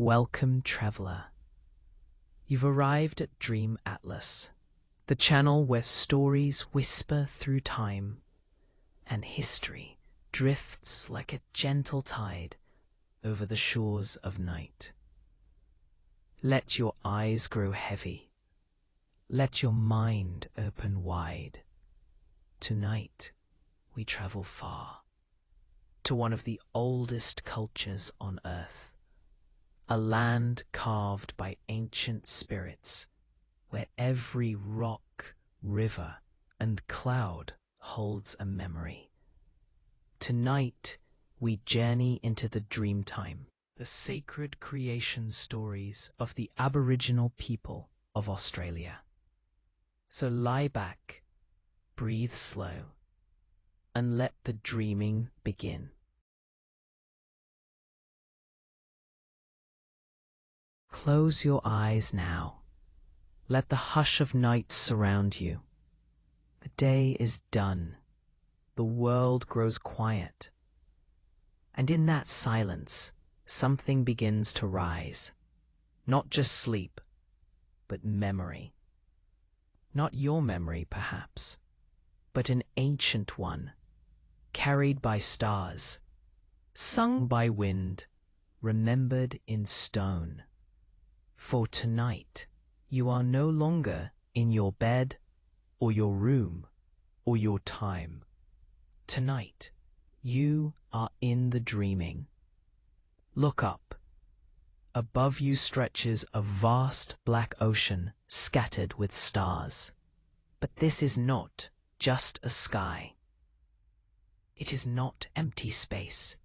Welcome, traveler. You've arrived at Dreamatlas, the channel where stories whisper through time and history drifts like a gentle tide over the shores of night. Let your eyes grow heavy. Let your mind open wide. Tonight, we travel far to one of the oldest cultures on Earth, a land carved by ancient spirits, where every rock, river, and cloud holds a memory. Tonight, we journey into the Dreamtime, the sacred creation stories of the Aboriginal people of Australia. So lie back, breathe slow, and let the dreaming begin. Close your eyes now. Let the hush of night surround you. The day is done. The world grows quiet. And in that silence, something begins to rise. Not just sleep, but memory. Not your memory, perhaps, but an ancient one, carried by stars, sung by wind, remembered in stone. For tonight, you are no longer in your bed, or your room, or your time. Tonight, you are in the dreaming. Look up. Above you stretches a vast black ocean scattered with stars. But this is not just a sky. It is not empty space.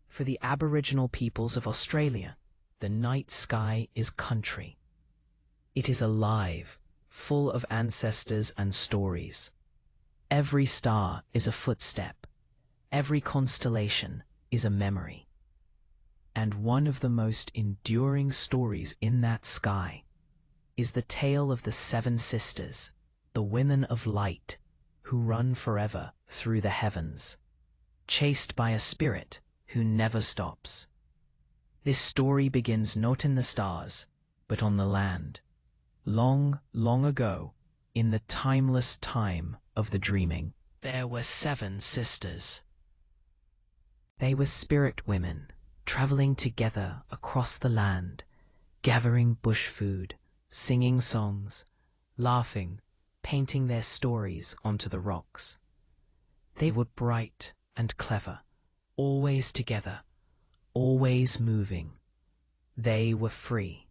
For the Aboriginal peoples of Australia, the night sky is country. It is alive, full of ancestors and stories. Every star is a footstep. Every constellation is a memory. And one of the most enduring stories in that sky is the tale of the 7 sisters, the women of light, who run forever through the heavens, chased by a spirit who never stops. This story begins not in the stars, but on the land, long, long ago, in the timeless time of the dreaming. There were 7 sisters. They were spirit women, traveling together across the land, gathering bush food, singing songs, laughing, painting their stories onto the rocks. They were bright and clever, always together, always moving. They were free.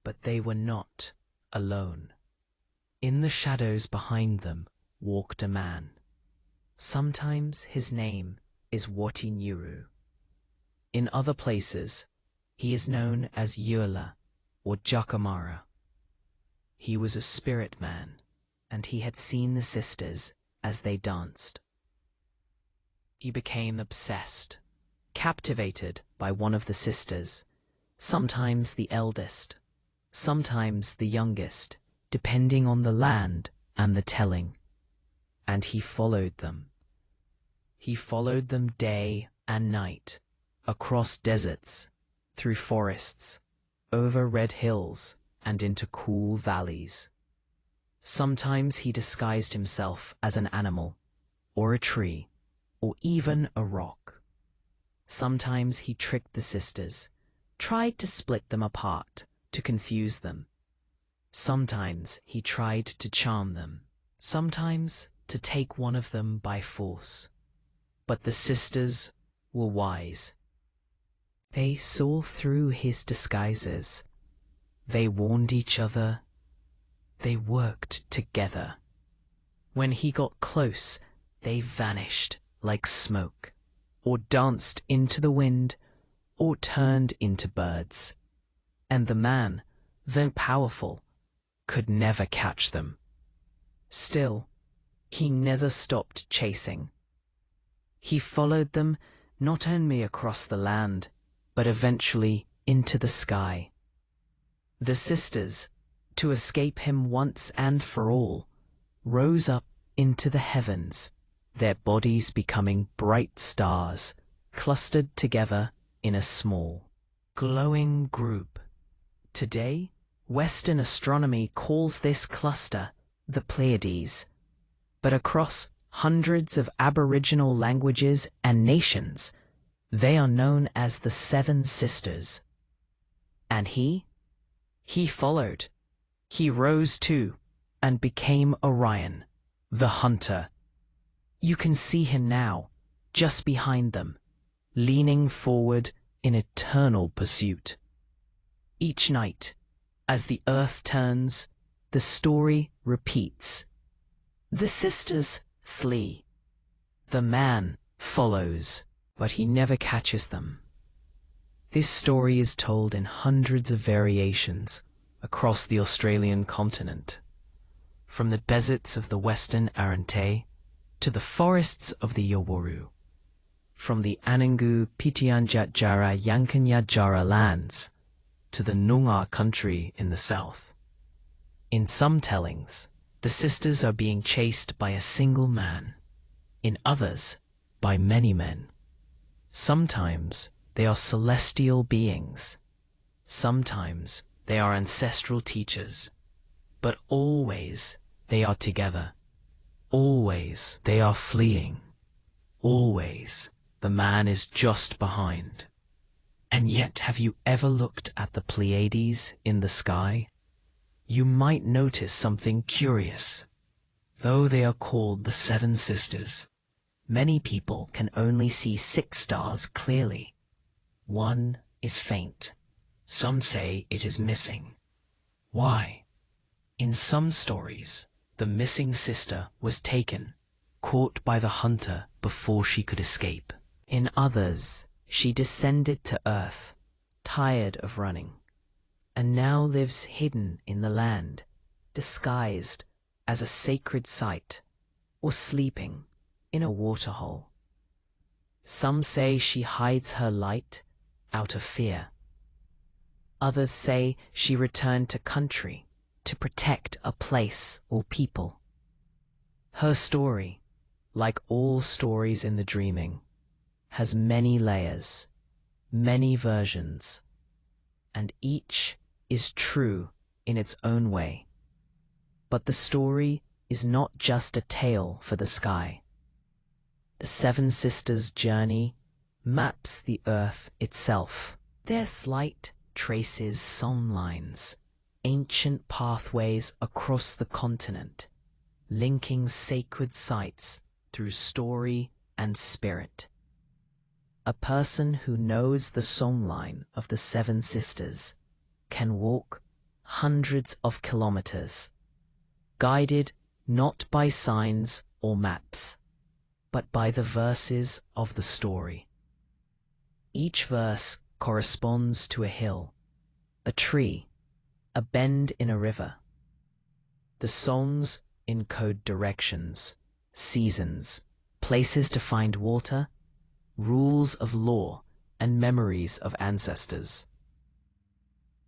But they were not alone. In the shadows behind them walked a man. Sometimes his name is Wati Nyuru. In other places, he is known as Yula or Jakamara. He was a spirit man, and he had seen the sisters as they danced. He became obsessed, captivated by one of the sisters, sometimes the eldest, sometimes the youngest, depending on the land and the telling. And he followed them. He followed them day and night, across deserts, through forests, over red hills, and into cool valleys. Sometimes he disguised himself as an animal, or a tree, or even a rock. Sometimes he tricked the sisters, tried to split them apart, to confuse them. Sometimes he tried to charm them, sometimes to take one of them by force. But the sisters were wise. They saw through his disguises. They warned each other. They worked together. When he got close, they vanished like smoke, or danced into the wind, or turned into birds. And the man, though powerful, could never catch them. Still, he never stopped chasing. He followed them not only across the land, but eventually into the sky. The sisters, to escape him once and for all, rose up into the heavens, their bodies becoming bright stars, clustered together in a small, glowing group. Today, Western astronomy calls this cluster the Pleiades, but across hundreds of Aboriginal languages and nations, they are known as the Seven Sisters. And he followed. He rose too, and became Orion, the hunter. You can see him now, just behind them, leaning forward in eternal pursuit. Each night, as the earth turns, the story repeats. The sisters flee. The man follows, but he never catches them. This story is told in hundreds of variations across the Australian continent, from the deserts of the Western Arrernte to the forests of the Yawaru, from the Anangu Pitjantjatjara Yankanyatjara lands to the Noongar country in the south. In some tellings, the sisters are being chased by a single man, in others, by many men. Sometimes they are celestial beings, sometimes they are ancestral teachers, but always they are together. Always they are fleeing. Always the man is just behind. And yet, have you ever looked at the Pleiades in the sky? You might notice something curious. Though they are called the Seven Sisters, many people can only see 6 stars clearly. One is faint. Some say it is missing. Why? In some stories, the missing sister was taken, caught by the hunter before she could escape. In others, she descended to earth, tired of running, and now lives hidden in the land, disguised as a sacred site, or sleeping in a waterhole. Some say she hides her light out of fear. Others say she returned to country to protect a place or people. Her story, like all stories in the dreaming, has many layers, many versions, and each is true in its own way. But the story is not just a tale for the sky. The Seven Sisters' journey maps the earth itself. Their light traces song lines, ancient pathways across the continent, linking sacred sites through story and spirit. A person who knows the songline of the Seven Sisters can walk hundreds of kilometers, guided not by signs or maps, but by the verses of the story. Each verse corresponds to a hill, a tree, a bend in a river. The songs encode directions, seasons, places to find water, rules of law, and memories of ancestors.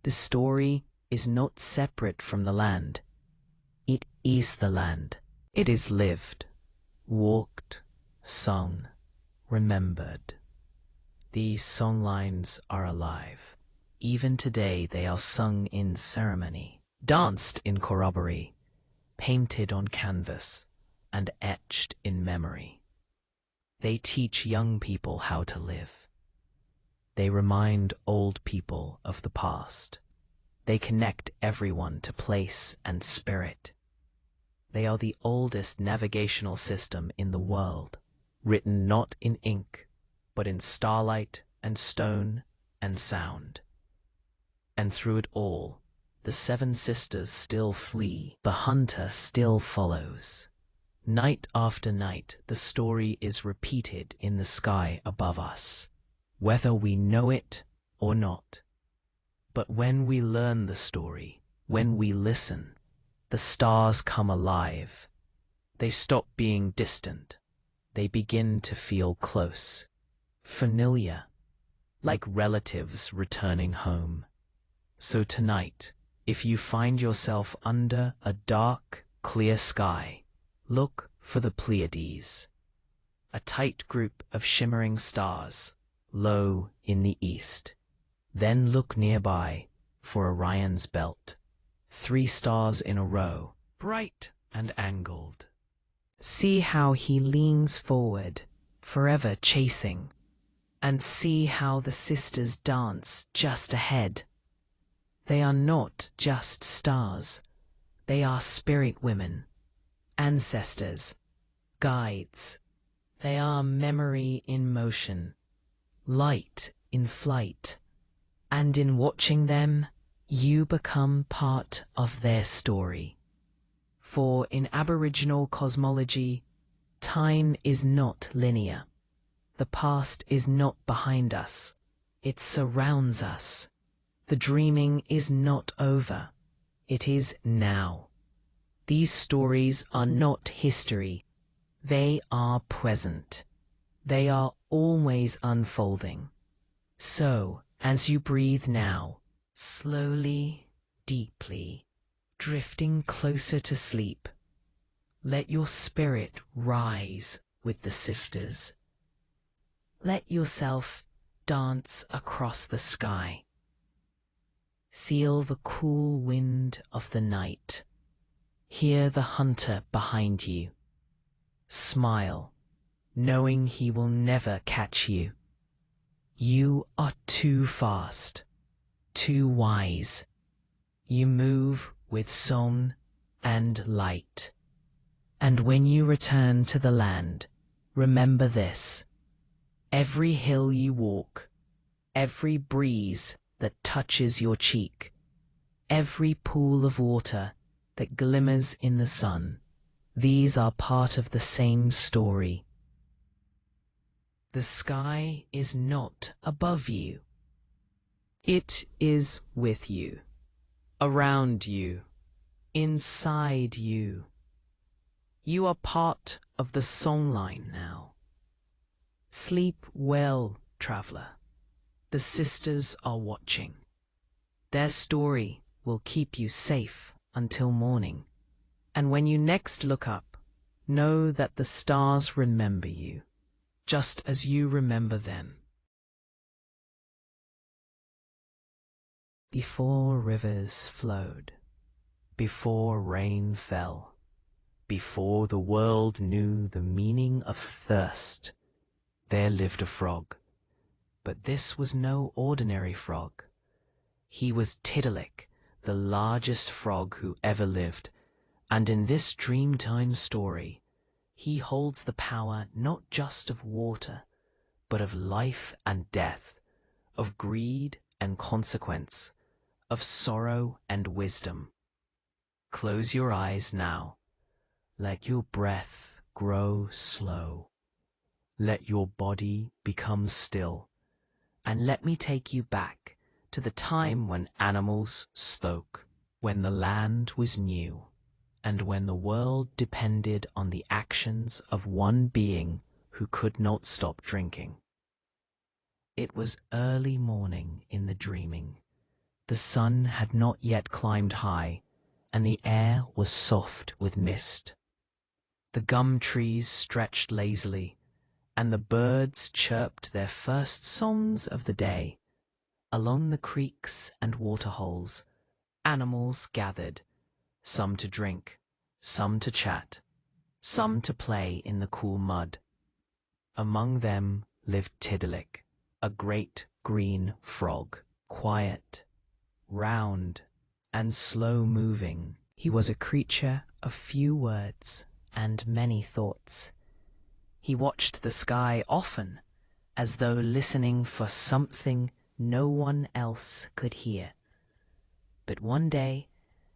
The story is not separate from the land. It is the land. It is lived, walked, sung, remembered. These songlines are alive. Even today they are sung in ceremony, danced in corroboree, painted on canvas, and etched in memory. They teach young people how to live. They remind old people of the past. They connect everyone to place and spirit. They are the oldest navigational system in the world, written not in ink, but in starlight and stone and sound. And through it all, the Seven Sisters still flee. The hunter still follows. Night after night, the story is repeated in the sky above us, whether we know it or not. But when we learn the story, when we listen, the stars come alive. They stop being distant. They begin to feel close, familiar, like relatives returning home. So tonight, if you find yourself under a dark, clear sky, look for the Pleiades, a tight group of shimmering stars, low in the east. Then look nearby for Orion's belt. 3 stars in a row, bright and angled. See how he leans forward, forever chasing. And see how the sisters dance just ahead. They are not just stars. They are spirit women, ancestors, guides. They are memory in motion, light in flight. And in watching them, you become part of their story. For in Aboriginal cosmology, time is not linear. The past is not behind us. It surrounds us. The dreaming is not over. It is now. These stories are not history. They are present. They are always unfolding. So, as you breathe now, slowly, deeply, drifting closer to sleep, let your spirit rise with the sisters. Let yourself dance across the sky. Feel the cool wind of the night. Hear the hunter behind you. Smile, knowing he will never catch you. You are too fast, too wise. You move with song and light. And when you return to the land, remember this. Every hill you walk, every breeze that touches your cheek, every pool of water that glimmers in the sun, these are part of the same story. The sky is not above you. It is with you, around you, inside you. You are part of the songline now. Sleep well, traveler. The sisters are watching. Their story will keep you safe until morning. And when you next look up, know that the stars remember you, just as you remember them. Before rivers flowed, before rain fell, before the world knew the meaning of thirst, there lived a frog. But this was no ordinary frog. He was Tidilik, the largest frog who ever lived, and in this Dreamtime story, he holds the power not just of water, but of life and death, of greed and consequence, of sorrow and wisdom. Close your eyes now. Let your breath grow slow. Let your body become still. And let me take you back to the time when animals spoke, when the land was new, and when the world depended on the actions of one being who could not stop drinking. It was early morning in the dreaming. The sun had not yet climbed high, and the air was soft with mist. The gum trees stretched lazily, and the birds chirped their first songs of the day. Along the creeks and waterholes, animals gathered, some to drink, some to chat, some to play in the cool mud. Among them lived Tidilik, a great green frog, quiet, round, and slow-moving. He was a creature of few words and many thoughts. He watched the sky often, as though listening for something no one else could hear. But one day,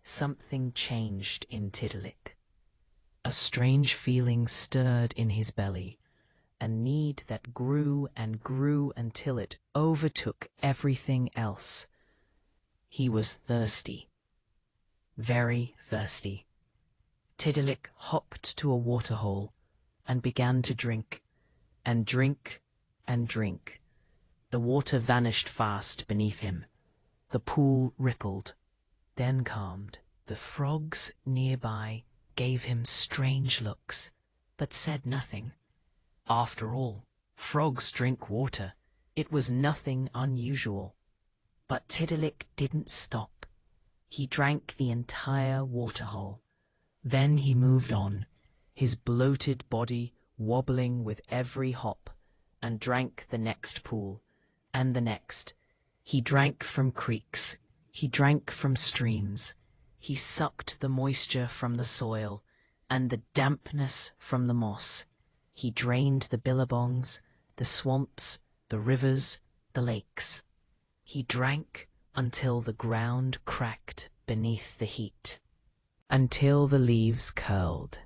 something changed in Tidilik. A strange feeling stirred in his belly, a need that grew and grew until it overtook everything else. He was thirsty, very thirsty. Tidilik hopped to a waterhole and began to drink, and drink, and drink. The water vanished fast beneath him. The pool rippled, then calmed. The frogs nearby gave him strange looks, but said nothing. After all, frogs drink water. It was nothing unusual. But Tidilik didn't stop. He drank the entire waterhole. Then he moved on, his bloated body wobbling with every hop, and drank the next pool, and the next. He drank from creeks. He drank from streams. He sucked the moisture from the soil and the dampness from the moss. He drained the billabongs, the swamps, the rivers, the lakes. He drank until the ground cracked beneath the heat, until the leaves curled,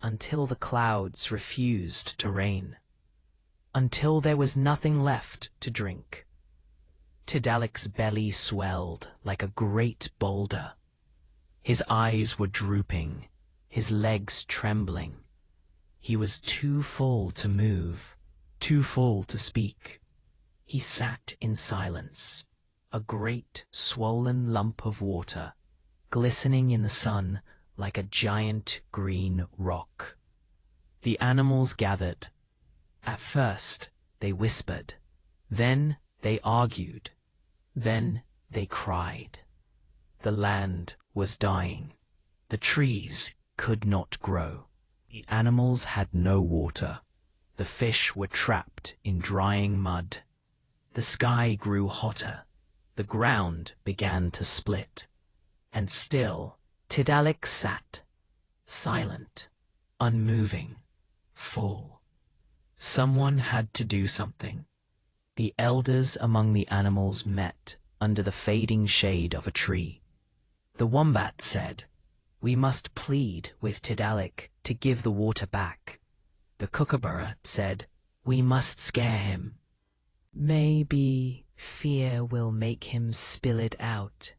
until the clouds refused to rain, until there was nothing left to drink. Tidilik's belly swelled like a great boulder. His eyes were drooping, his legs trembling. He was too full to move, too full to speak. He sat in silence, a great swollen lump of water, glistening in the sun like a giant green rock. The animals gathered. At first, they whispered. Then they argued. Then they cried. The land was dying. The trees could not grow. The animals had no water. The fish were trapped in drying mud. The sky grew hotter. The ground began to split. And still, Tidilik sat, silent, unmoving, full. Someone had to do something. The elders among the animals met under the fading shade of a tree. The wombat said, "We must plead with Tidilik to give the water back." The kookaburra said, "We must scare him. Maybe fear will make him spill it out."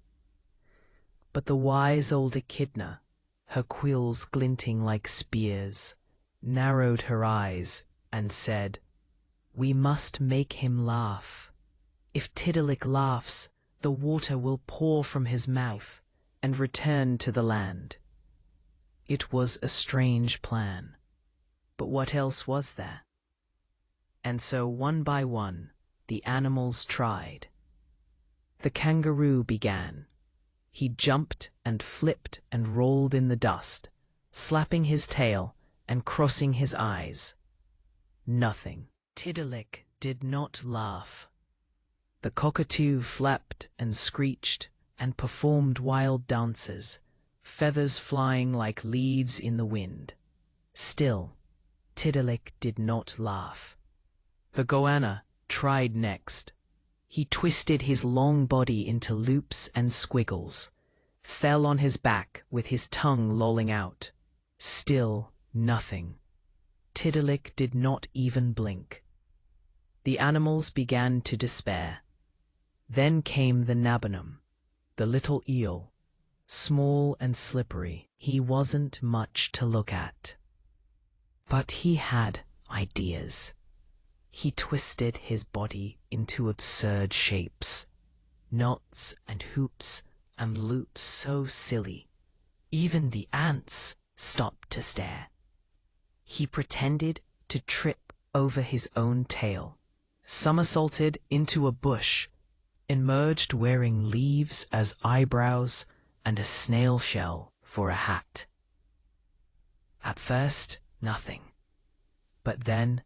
But the wise old echidna, her quills glinting like spears, narrowed her eyes and said, "We must make him laugh. If Tidilik laughs, the water will pour from his mouth and return to the land." It was a strange plan, but what else was there? And so one by one, the animals tried. The kangaroo began. He jumped and flipped and rolled in the dust, slapping his tail and crossing his eyes. Nothing. Tidilik did not laugh. The cockatoo flapped and screeched and performed wild dances, feathers flying like leaves in the wind. Still, Tidilik did not laugh. The goanna tried next. He twisted his long body into loops and squiggles, fell on his back with his tongue lolling out. Still nothing. Tidilik did not even blink. The animals began to despair. Then came the nabanum, the little eel, small and slippery. He wasn't much to look at. But he had ideas. He twisted his body into absurd shapes, knots and hoops and loops so silly, even the ants stopped to stare. He pretended to trip over his own tail, somersaulted into a bush, emerged wearing leaves as eyebrows and a snail shell for a hat. At first, nothing. But then,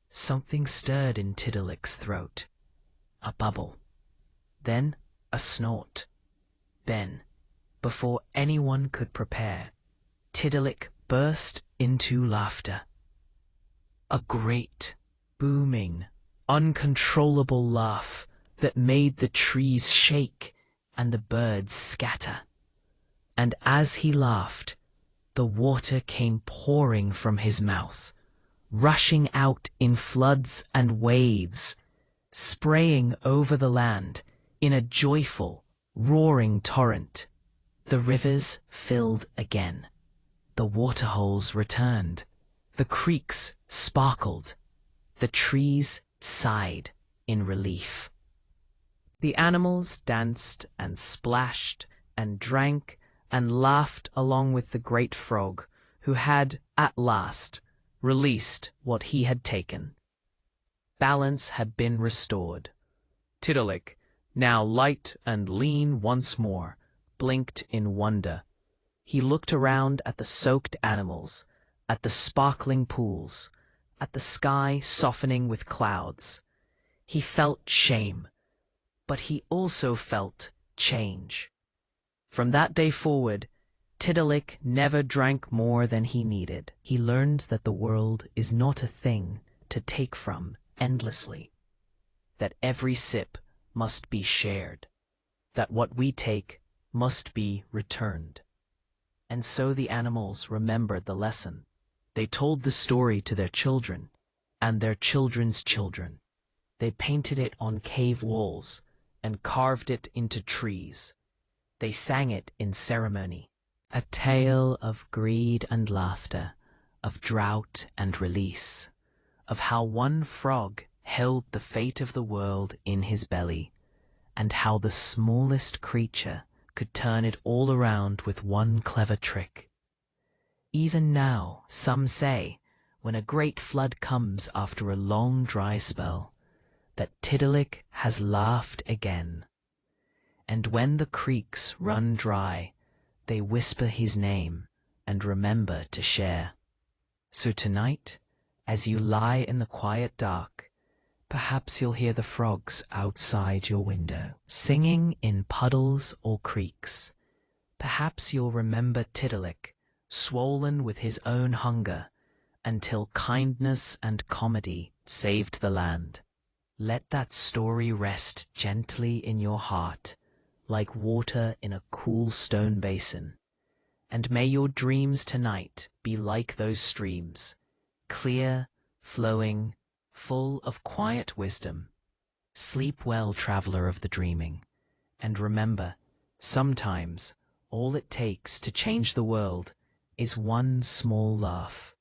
something stirred in Tidilik's throat. A bubble. Then, a snort. Then, before anyone could prepare, Tidilik burst into laughter. A great, booming, uncontrollable laugh that made the trees shake and the birds scatter. And as he laughed, the water came pouring from his mouth, rushing out in floods and waves, spraying over the land in a joyful, roaring torrent. The rivers filled again. The waterholes returned. The creeks sparkled. The trees sighed in relief. The animals danced and splashed and drank and laughed along with the great frog, who had, at last, released what he had taken. Balance had been restored. Tidilik, now light and lean once more, blinked in wonder. He looked around at the soaked animals, at the sparkling pools, at the sky softening with clouds. He felt shame, but he also felt change. From that day forward, Tidilik never drank more than he needed. He learned that the world is not a thing to take from endlessly, that every sip must be shared, that what we take must be returned. And so the animals remembered the lesson. They told the story to their children and their children's children. They painted it on cave walls and carved it into trees. They sang it in ceremony. A tale of greed and laughter, of drought and release, of how one frog held the fate of the world in his belly, and how the smallest creature could turn it all around with one clever trick. Even now, some say, when a great flood comes after a long dry spell, that Tidilik has laughed again. And when the creeks run dry, they whisper his name and remember to share. So tonight, as you lie in the quiet dark, perhaps you'll hear the frogs outside your window, singing in puddles or creeks. Perhaps you'll remember Tidilik, swollen with his own hunger, until kindness and comedy saved the land. Let that story rest gently in your heart, like water in a cool stone basin. And may your dreams tonight be like those streams, clear, flowing, full of quiet wisdom. Sleep well, traveler of the dreaming, and remember, sometimes all it takes to change the world is one small laugh.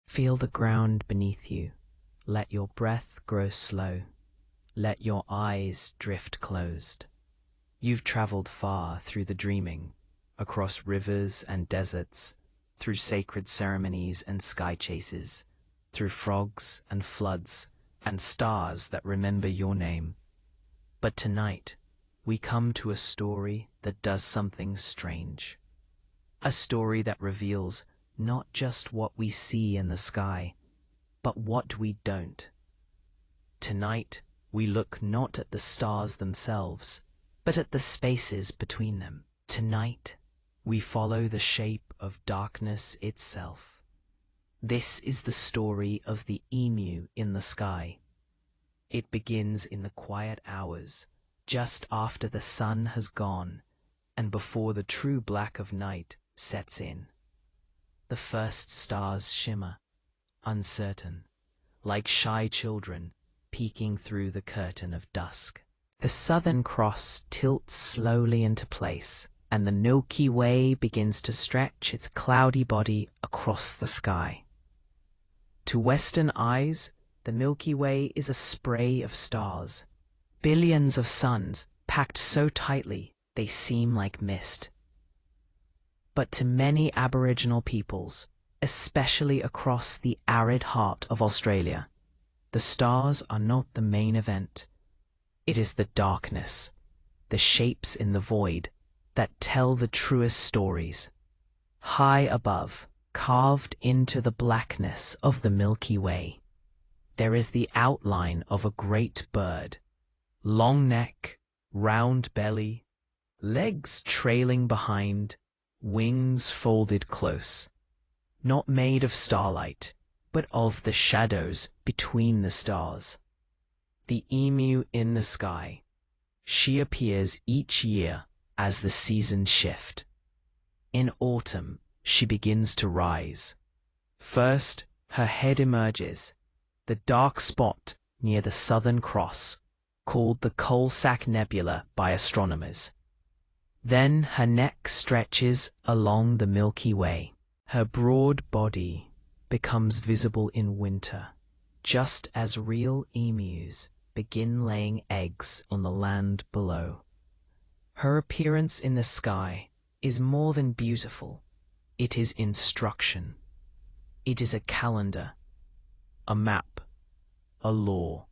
Feel the ground beneath you. Let your breath grow slow. Let your eyes drift closed. You've traveled far through the dreaming, across rivers and deserts, through sacred ceremonies and sky chases, through frogs and floods and stars that remember your name. But tonight, we come to a story that does something strange. A story that reveals not just what we see in the sky, but what we don't. Tonight, we look not at the stars themselves, but at the spaces between them. Tonight, we follow the shape of darkness itself. This is the story of the emu in the sky. It begins in the quiet hours, just after the sun has gone and before the true black of night sets in. The first stars shimmer, uncertain, like shy children peeking through the curtain of dusk. The Southern Cross tilts slowly into place, and the Milky Way begins to stretch its cloudy body across the sky. To Western eyes, the Milky Way is a spray of stars, billions of suns packed so tightly they seem like mist. But to many Aboriginal peoples, especially across the arid heart of Australia, the stars are not the main event. It is the darkness, the shapes in the void, that tell the truest stories. High above, carved into the blackness of the Milky Way, there is the outline of a great bird. Long neck, round belly, legs trailing behind, wings folded close. Not made of starlight, but of the shadows between the stars. The emu in the sky. She appears each year as the seasons shift. In autumn, she begins to rise. First, her head emerges, the dark spot near the Southern Cross, called the Coal-Sack Nebula by astronomers. Then her neck stretches along the Milky Way. Her broad body becomes visible in winter, just as real emus begin laying eggs on the land below. Her appearance in the sky is more than beautiful. It is instruction. It is a calendar, a map, a law.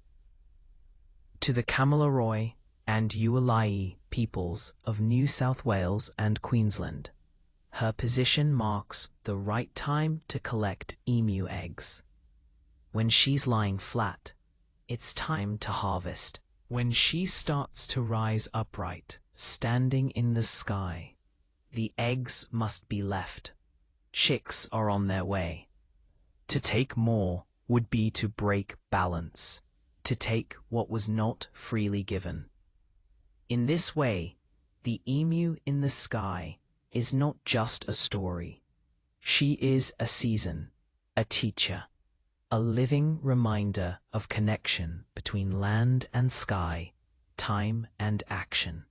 To the Kamilaroi and Uala'i peoples of New South Wales and Queensland, her position marks the right time to collect emu eggs. When she's lying flat, it's time to harvest. When she starts to rise upright, standing in the sky, the eggs must be left. Chicks are on their way. To take more would be to break balance, to take what was not freely given. In this way, the emu in the sky is not just a story. She is a season, a teacher, a living reminder of connection between land and sky, time and action.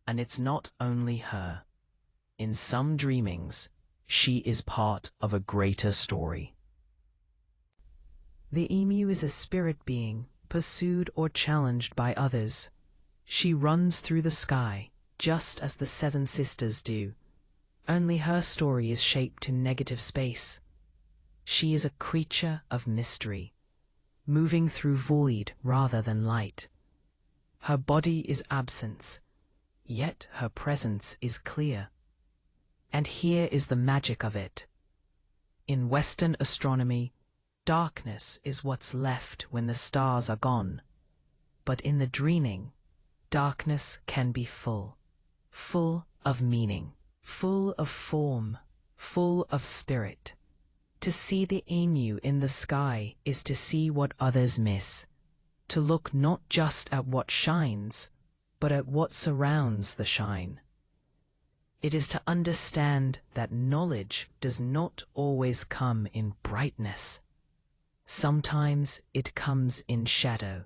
And it's not only her. In some dreamings, she is part of a greater story. The emu is a spirit being, pursued or challenged by others. She runs through the sky, just as the Seven Sisters do. Only her story is shaped to negative space. She is a creature of mystery, moving through void rather than light. Her body is absence, yet her presence is clear. And here is the magic of it. In Western astronomy, darkness is what's left when the stars are gone. But in the dreaming, darkness can be full of meaning, full of form, full of spirit. To see the emu in the sky is to see what others miss, to look not just at what shines, but at what surrounds the shine. It is to understand that knowledge does not always come in brightness. Sometimes it comes in shadow,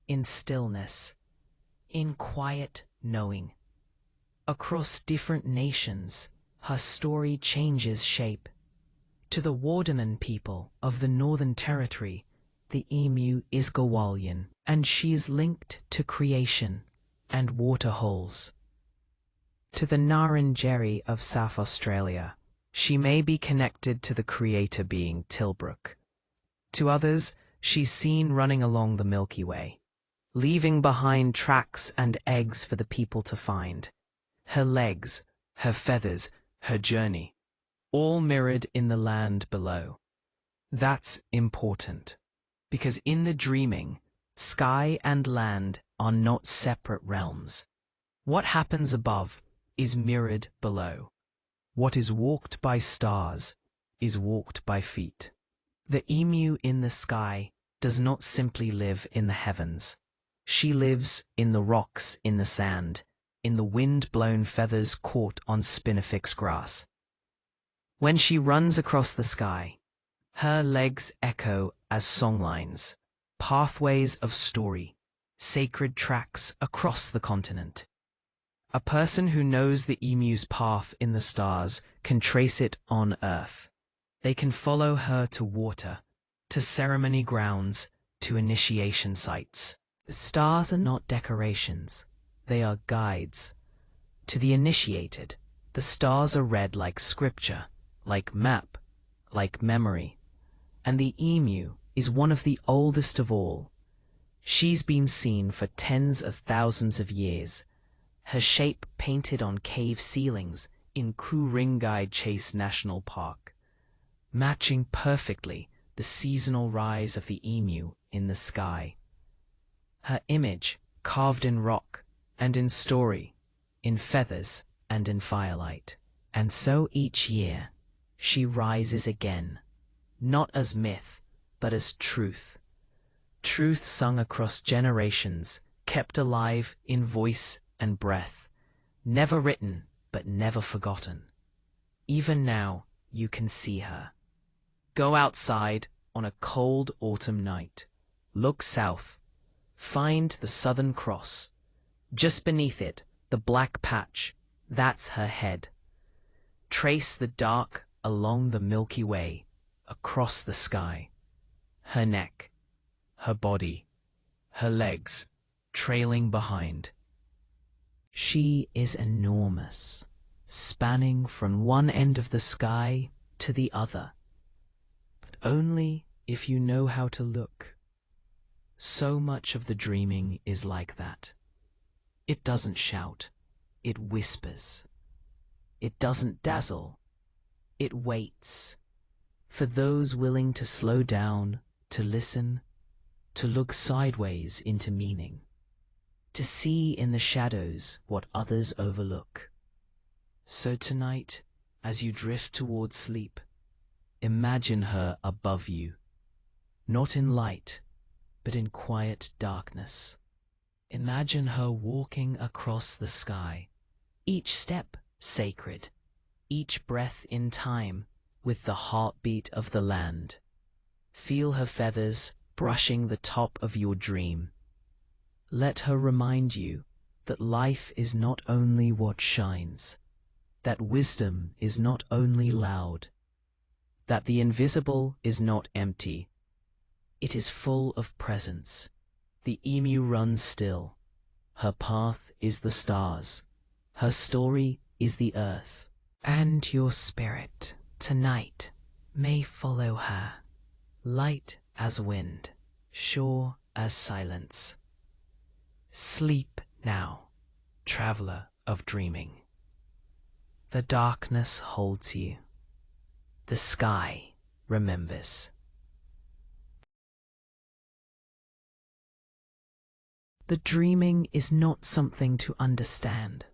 in stillness, in quiet knowing. Across different nations, her story changes shape. To the Wardaman people of the Northern Territory, the emu is Gawalian, and she is linked to creation and waterholes. To the Ngarrindjeri of South Australia, she may be connected to the creator being Tilbrook. To others, she's seen running along the Milky Way, leaving behind tracks and eggs for the people to find. Her legs, her feathers, her journey, all mirrored in the land below. That's important, because in the dreaming, sky and land are not separate realms. What happens above is mirrored below. What is walked by stars is walked by feet. The emu in the sky does not simply live in the heavens. She lives in the rocks, in the sand, in the wind-blown feathers caught on spinifex grass. When she runs across the sky, her legs echo as songlines, pathways of story, sacred tracks across the continent. A person who knows the emu's path in the stars can trace it on Earth. They can follow her to water, to ceremony grounds, to initiation sites. The stars are not decorations, they are guides. To the initiated, the stars are read like scripture, like map, like memory. And the emu is one of the oldest of all. She's been seen for tens of thousands of years, her shape painted on cave ceilings in Ku-ring-gai Chase National Park, matching perfectly the seasonal rise of the emu in the sky. Her image carved in rock and in story, in feathers and in firelight. And so each year, she rises again, not as myth, but as truth. Truth sung across generations, kept alive in voice and breath, never written, but never forgotten. Even now, you can see her. Go outside on a cold autumn night. Look south. Find the Southern Cross. Just beneath it, the black patch, that's her head. Trace the dark along the Milky Way, across the sky. Her neck, her body, her legs, trailing behind. She is enormous, spanning from one end of the sky to the other. But only if you know how to look. So much of the dreaming is like that. It doesn't shout, it whispers. It doesn't dazzle, it waits. For those willing to slow down, to listen, to look sideways into meaning, to see in the shadows what others overlook. So tonight, as you drift towards sleep, imagine her above you, not in light, but in quiet darkness. Imagine her walking across the sky, each step sacred, each breath in time with the heartbeat of the land. Feel her feathers brushing the top of your dream. Let her remind you that life is not only what shines, that wisdom is not only loud, that the invisible is not empty. It is full of presence. The emu runs still. Her path is the stars. Her story is the earth. And your spirit tonight may follow her, light as wind, sure as silence. Sleep now, traveler of dreaming. The darkness holds you. The sky remembers. The dreaming is not something to understand.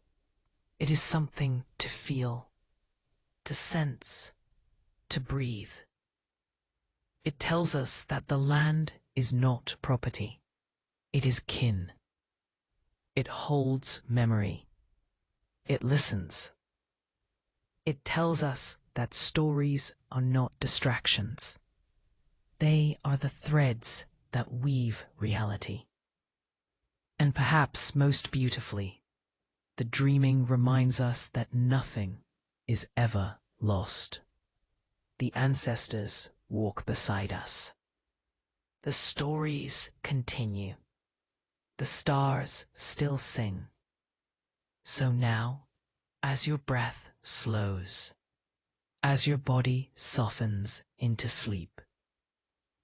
It is something to feel, to sense, to breathe. It tells us that the land is not property. It is kin. It holds memory. It listens. It tells us that stories are not distractions. They are the threads that weave reality. And perhaps most beautifully, the dreaming reminds us that nothing is ever lost. The ancestors walk beside us. The stories continue. The stars still sing. So now, as your breath slows, as your body softens into sleep,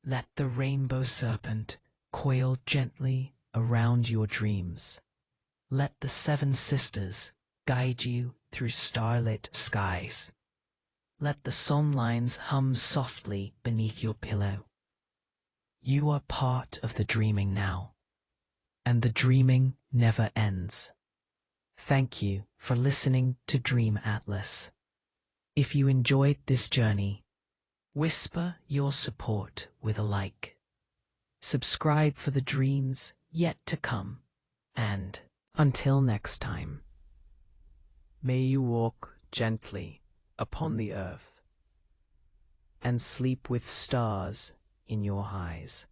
let the rainbow serpent coil gently around your dreams. Let the seven sisters guide you through starlit skies. Let the songlines hum softly beneath your pillow. You are part of the dreaming now, and the dreaming never ends. Thank you for listening to Dream Atlas. If you enjoyed this journey, whisper your support with a like. Subscribe for the dreams yet to come, and until next time, may you walk gently upon the earth and sleep with stars in your eyes.